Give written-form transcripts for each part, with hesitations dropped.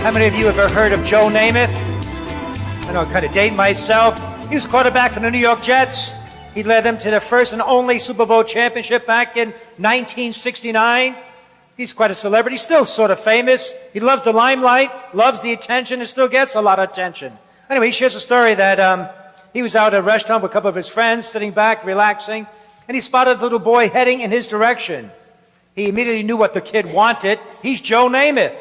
How many of you have ever heard of Joe Namath? I know I kind of date myself. He was quarterback for the New York Jets. He led them to their first and only Super Bowl championship back in 1969. He's quite a celebrity, still sort of famous. He loves the limelight, loves the attention, and still gets a lot of attention. Anyway, he shares a story that he was out at a restaurant with a couple of his friends, sitting back, relaxing, and he spotted a little boy heading in his direction. He immediately knew what the kid wanted. He's Joe Namath.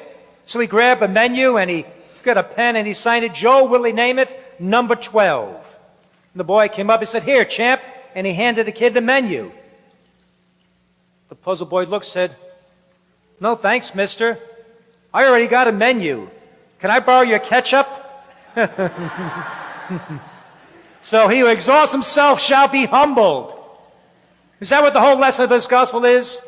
So he grabbed a menu and he got a pen and he signed it, Joe Willie Namath, number 12. And the boy came up and said, "Here, champ," and he handed the kid the menu. The puzzled boy looked, said, "No thanks, mister. I already got a menu. Can I borrow your ketchup?" So he who exalts himself shall be humbled. Is that what the whole lesson of this gospel is?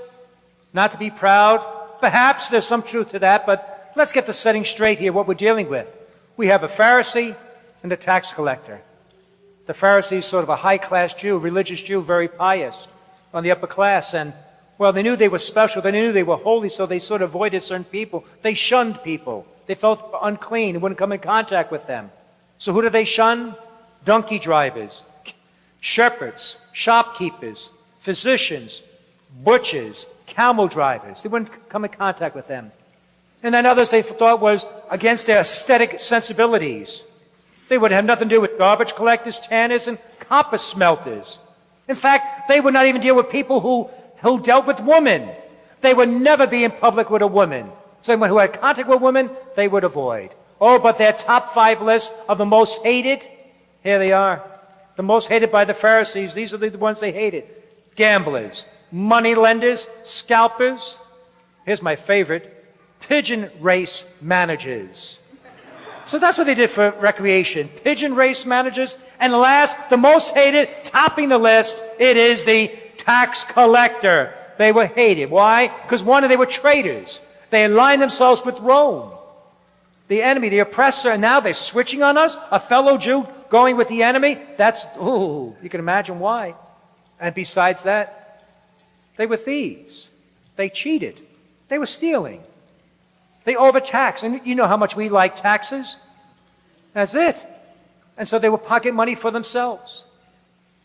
Not to be proud? Perhaps there's some truth to that, but let's get the setting straight here, what we're dealing with. We have a Pharisee and a tax collector. The Pharisee is sort of a high-class Jew, religious Jew, very pious, on the upper class. And, well, they knew they were special. They knew they were holy, so they sort of avoided certain people. They shunned people. They felt unclean and wouldn't come in contact with them. So who did they shun? Donkey drivers, shepherds, shopkeepers, physicians, butchers, camel drivers. They wouldn't come in contact with them. And then others they thought was against their aesthetic sensibilities. They would have nothing to do with garbage collectors, tanners, and copper smelters. In fact, they would not even deal with people who dealt with women. They would never be in public with a woman. So anyone who had contact with women, they would avoid. Oh, but their top 5 list of the most hated, here they are. The most hated by the Pharisees, these are the ones they hated. Gamblers, money lenders, scalpers. Here's my favorite. Pigeon race managers. So that's what they did for recreation. Pigeon race managers. And last, the most hated, topping the list, it is the tax collector. They were hated. Why? Because one, they were traitors. They aligned themselves with Rome, the enemy, the oppressor, and now they're switching on us, a fellow Jew going with the enemy. That's, ooh, you can imagine why. And besides that, they were thieves. They cheated. They were stealing. They overtaxed. And you know how much we like taxes? That's it. And so they would pocket money for themselves.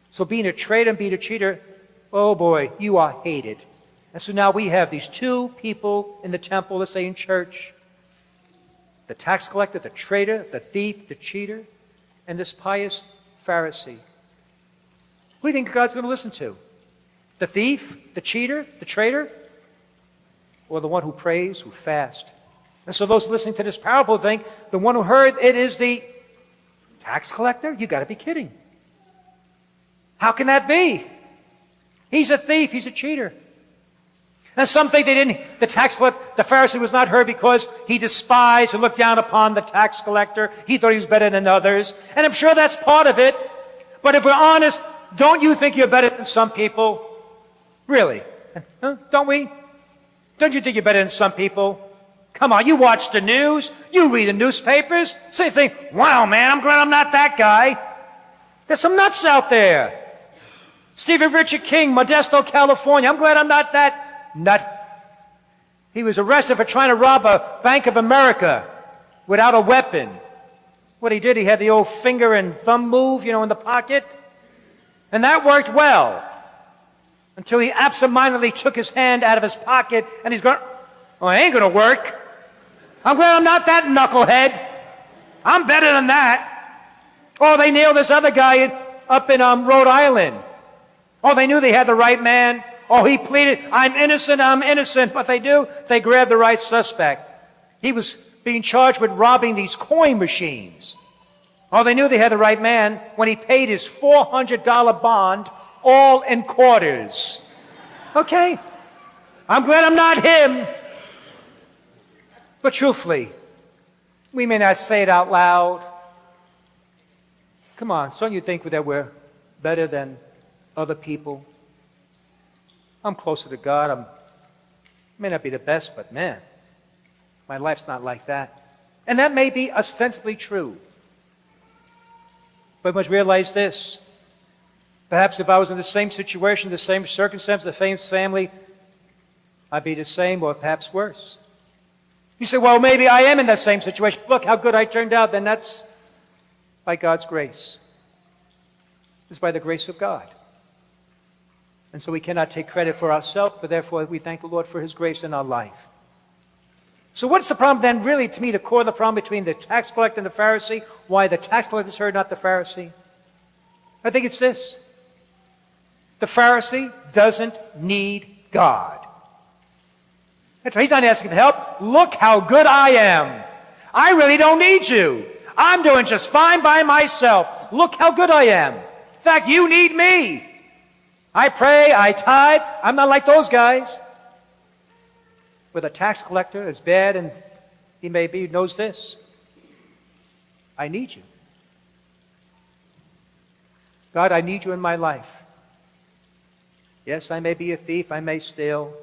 So being a traitor and being a cheater, oh boy, you are hated. And so now we have these two people in the temple, let's say in church. The tax collector, the traitor, the thief, the cheater, and this pious Pharisee. Who do you think God's going to listen to? The thief, the cheater, the traitor, or the one who prays, who fasts? And so those listening to this parable think the one who heard it is the tax collector? You got to be kidding. How can that be? He's a thief, he's a cheater. And some think the tax collector, the Pharisee was not heard because he despised and looked down upon the tax collector. He thought he was better than others. And I'm sure that's part of it. But if we're honest, don't you think you're better than some people? Really? Huh? Don't we? Don't you think you're better than some people? Come on, you watch the news, you read the newspapers, so you think, wow, man, I'm glad I'm not that guy. There's some nuts out there. Stephen Richard King, Modesto, California. I'm glad I'm not that nut. He was arrested for trying to rob a Bank of America without a weapon. What he did, he had the old finger and thumb move, in the pocket. And that worked well. Until he absentmindedly took his hand out of his pocket and he's going, oh, it ain't going to work. I'm glad I'm not that knucklehead. I'm better than that. Oh, they nailed this other guy up in Rhode Island. Oh, they knew they had the right man. Oh, he pleaded, I'm innocent. But they grabbed the right suspect. He was being charged with robbing these coin machines. Oh, they knew they had the right man when he paid his $400 bond all in quarters. Okay? I'm glad I'm not him. But truthfully, we may not say it out loud. Come on, don't you think that we're better than other people? I'm closer to God. I may not be the best, but man, my life's not like that. And that may be ostensibly true. But we must realize this. Perhaps if I was in the same situation, the same circumstance, the same family, I'd be the same or perhaps worse. You say, well, maybe I am in that same situation. Look how good I turned out. Then that's by God's grace. It's by the grace of God. And so we cannot take credit for ourselves, but therefore we thank the Lord for His grace in our life. So what's the problem then, really, to me, the core of the problem between the tax collector and the Pharisee? Why the tax collector is heard, not the Pharisee? I think it's this. The Pharisee doesn't need God. That's right. He's not asking for help. Look how good I am. I really don't need you. I'm doing just fine by myself. Look how good I am. In fact, you need me. I pray, I tithe. I'm not like those guys. With a tax collector, as bad and he may be, knows this. I need you. God, I need you in my life. Yes, I may be a thief, I may steal,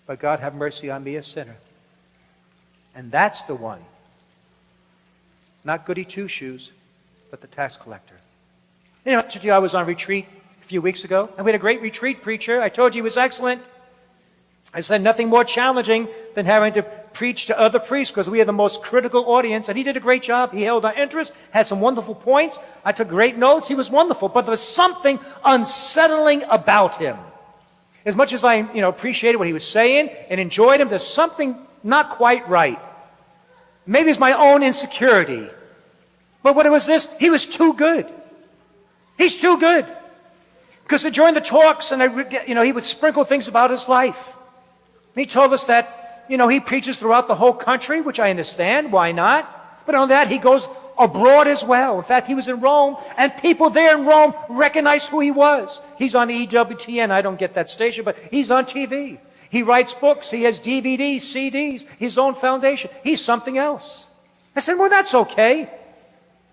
but God, have mercy on me, a sinner. And that's the one. Not goody two-shoes, but the tax collector. You know, I mentioned to you I was on retreat a few weeks ago, and we had a great retreat preacher. I told you he was excellent. I said nothing more challenging than having to preach to other priests because we are the most critical audience, and he did a great job. He held our interest, had some wonderful points. I took great notes. He was wonderful, but there was something unsettling about him. As much as I, appreciated what he was saying and enjoyed him, there's something not quite right. Maybe it's my own insecurity. But what it was this, he was too good. He's too good. Because during the talks, and he would sprinkle things about his life. And he told us that, he preaches throughout the whole country, which I understand. Why not? But on that, he goes abroad as well. In fact, he was in Rome, and people there in Rome recognized who he was. He's on EWTN. I don't get that station, but he's on TV. He writes books. He has DVDs, CDs, his own foundation. He's something else. I said, well, that's okay.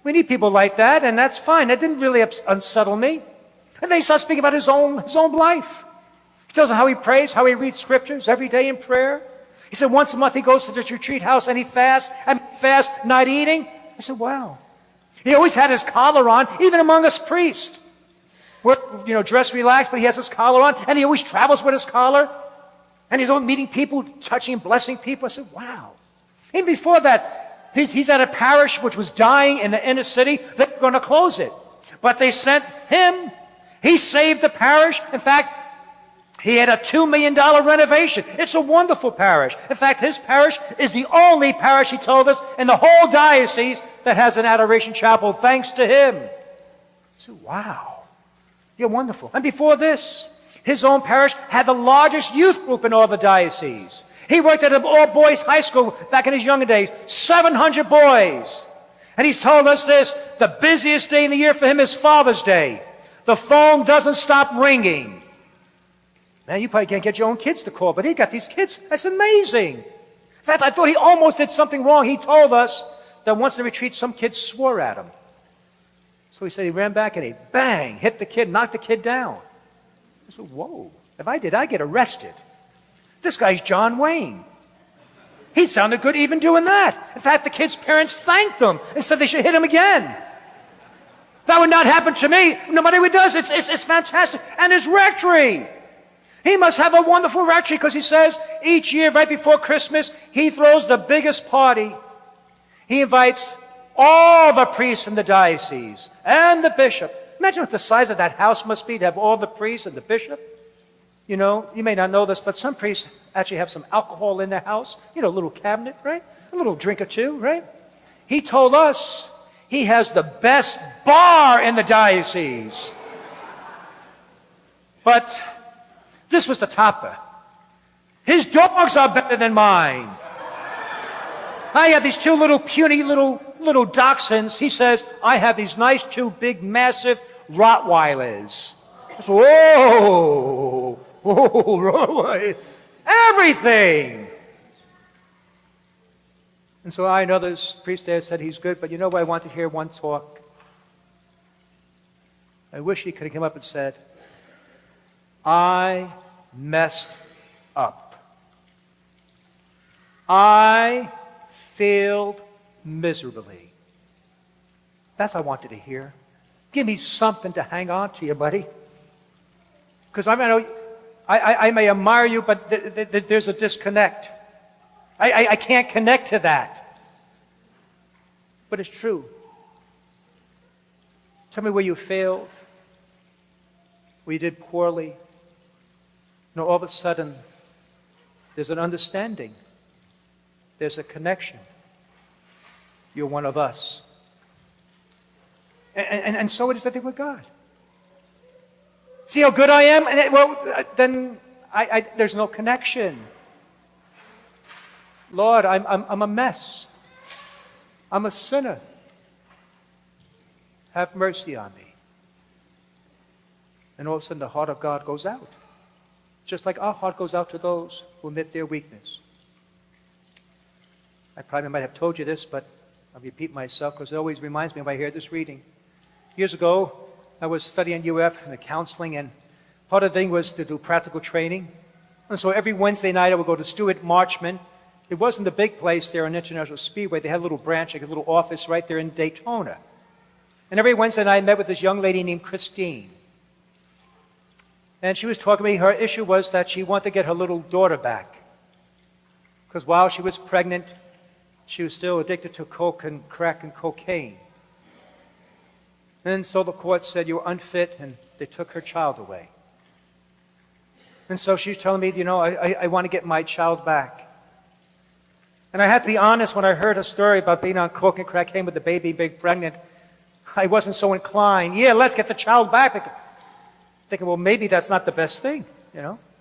We need people like that, and that's fine. That didn't really unsettle me. And then he starts speaking about his own life. He tells us how he prays, how he reads scriptures every day in prayer. He said once a month he goes to this retreat house and he fasts, not eating. I said, wow. He always had his collar on, even among us priests. We're, dressed relaxed, but he has his collar on, and he always travels with his collar. And he's always meeting people, touching and blessing people. I said, wow. Even before that, he's at a parish which was dying in the inner city. They were going to close it. But they sent him. He saved the parish. In fact, he had a $2 million renovation. It's a wonderful parish. In fact, his parish is the only parish, he told us, in the whole diocese that has an adoration chapel, thanks to him. I said, wow. You're wonderful. And before this, his own parish had the largest youth group in all the diocese. He worked at an all-boys high school back in his younger days, 700 boys. And he's told us this, the busiest day in the year for him is Father's Day. The phone doesn't stop ringing. Now, you probably can't get your own kids to call, but he got these kids. That's amazing. In fact, I thought he almost did something wrong. He told us that once in the retreat, some kids swore at him. So he said he ran back and he, bang, hit the kid, knocked the kid down. I said, whoa, if I did, I'd get arrested. This guy's John Wayne. He sounded good even doing that. In fact, the kid's parents thanked him and said they should hit him again. That would not happen to me. No matter who does, it's fantastic. And his rectory. He must have a wonderful rectory because he says each year right before Christmas, he throws the biggest party. He invites all the priests in the diocese and the bishop. Imagine what the size of that house must be to have all the priests and the bishop. You may not know this, but some priests actually have some alcohol in their house. A little cabinet, right? A little drink or two, right? He told us he has the best bar in the diocese. But this was the topper. His dogs are better than mine. I have these two little puny little dachshunds. He says, I have these nice two big massive Rottweilers. Whoa! Whoa! Everything! And so I know this priest there said he's good, but you know what? I want to hear one talk. I wish he could have come up and said, I messed up. I failed miserably. That's what I wanted to hear. Give me something to hang on to you, buddy. Because I may admire you, but there's a disconnect. I can't connect to that. But it's true. Tell me where you failed, where you did poorly. All of a sudden, there's an understanding. There's a connection. You're one of us. And so it is, I think, with God. See how good I am? Then there's no connection. Lord, I'm a mess. I'm a sinner. Have mercy on me. And all of a sudden the heart of God goes out. Just like our heart goes out to those who admit their weakness. I probably might have told you this, but I'll repeat myself because it always reminds me when I hear this reading. Years ago, I was studying UF and the counseling, and part of the thing was to do practical training. And so every Wednesday night I would go to Stuart Marchman. It wasn't the big place there on International Speedway. They had a little branch, like a little office right there in Daytona. And every Wednesday night I met with this young lady named Christine. And she was talking to me. Her issue was that she wanted to get her little daughter back. Because while she was pregnant, she was still addicted to coke and crack and cocaine. And so the court said, "You're unfit," and they took her child away. And so she was telling me, I want to get my child back. And I had to be honest, when I heard her story about being on coke and crack cocaine with the baby being pregnant, I wasn't so inclined. Yeah, let's get the child back. Thinking, well, maybe that's not the best thing,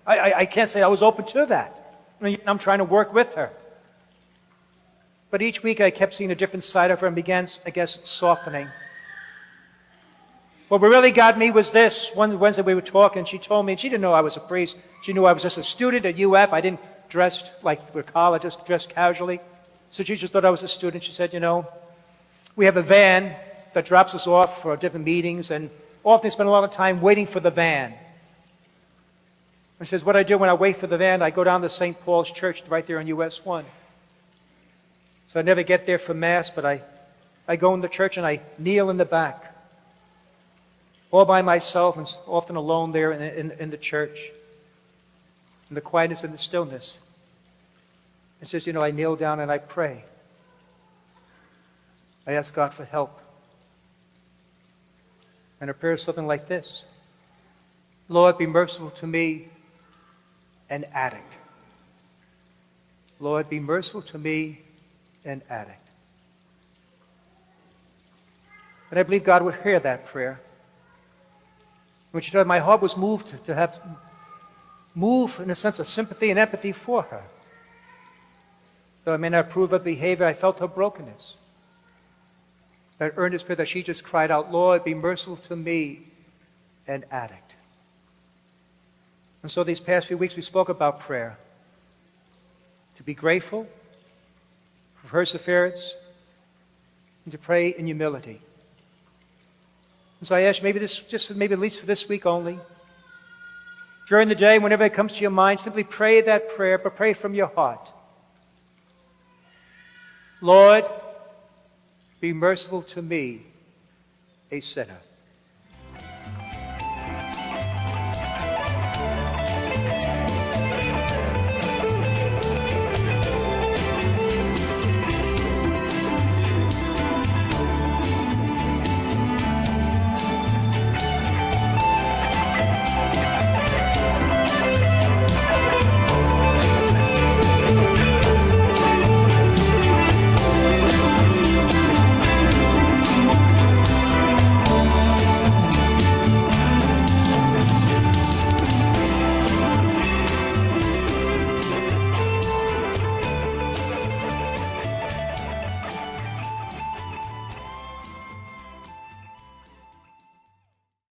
I can't say I was open to that. I'm trying to work with her. But each week I kept seeing a different side of her and began, I guess, softening. What really got me was this. One Wednesday we were talking, she told me, and she didn't know I was a priest. She knew I was just a student at UF. I didn't dress like we're college, just dressed casually. So she just thought I was a student. She said, we have a van that drops us off for different meetings, and often spend a lot of time waiting for the van. And she says, what I do when I wait for the van, I go down to St. Paul's Church right there on US 1. So I never get there for Mass, but I go in the church and I kneel in the back, all by myself and often alone there in the church, in the quietness and the stillness. It says, I kneel down and I pray. I ask God for help. And her prayer is something like this: Lord, be merciful to me, an addict. Lord, be merciful to me, an addict. And I believe God would hear that prayer. When she told me, my heart was moved to move in a sense of sympathy and empathy for her. Though I may not approve of behavior, I felt her brokenness. That earnest prayer that she just cried out, Lord, be merciful to me, an addict. And so these past few weeks we spoke about prayer. To be grateful for perseverance and to pray in humility. And so I ask maybe at least for this week only. During the day, whenever it comes to your mind, simply pray that prayer, but pray from your heart. Lord, be merciful to me, a sinner.